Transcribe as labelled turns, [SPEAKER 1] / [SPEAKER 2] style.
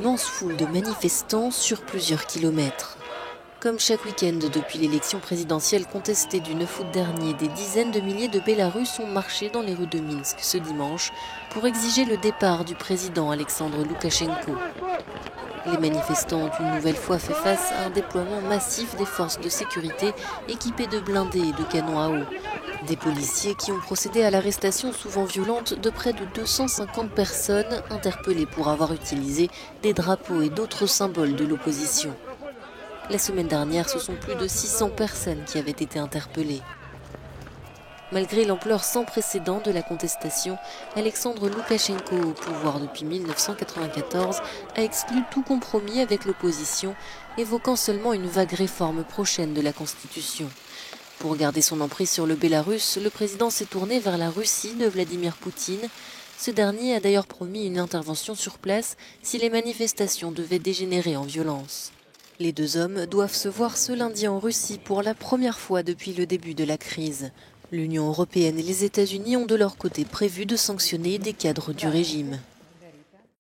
[SPEAKER 1] immense foule de manifestants sur plusieurs kilomètres. Comme chaque week-end depuis l'élection présidentielle contestée du 9 août dernier, des dizaines de milliers de Bélarusses ont marché dans les rues de Minsk ce dimanche pour exiger le départ du président Alexandre Loukachenko. Les manifestants ont une nouvelle fois fait face à un déploiement massif des forces de sécurité équipées de blindés et de canons à eau. Des policiers qui ont procédé à l'arrestation souvent violente de près de 250 personnes interpellées pour avoir utilisé des drapeaux et d'autres symboles de l'opposition. La semaine dernière, ce sont plus de 600 personnes qui avaient été interpellées. Malgré l'ampleur sans précédent de la contestation, Alexandre Loukachenko, au pouvoir depuis 1994, a exclu tout compromis avec l'opposition, évoquant seulement une vague réforme prochaine de la Constitution. Pour garder son emprise sur le Bélarus, le président s'est tourné vers la Russie de Vladimir Poutine. Ce dernier a d'ailleurs promis une intervention sur place si les manifestations devaient dégénérer en violence. Les deux hommes doivent se voir ce lundi en Russie pour la première fois depuis le début de la crise. L'Union européenne et les États-Unis ont de leur côté prévu de sanctionner des cadres du régime.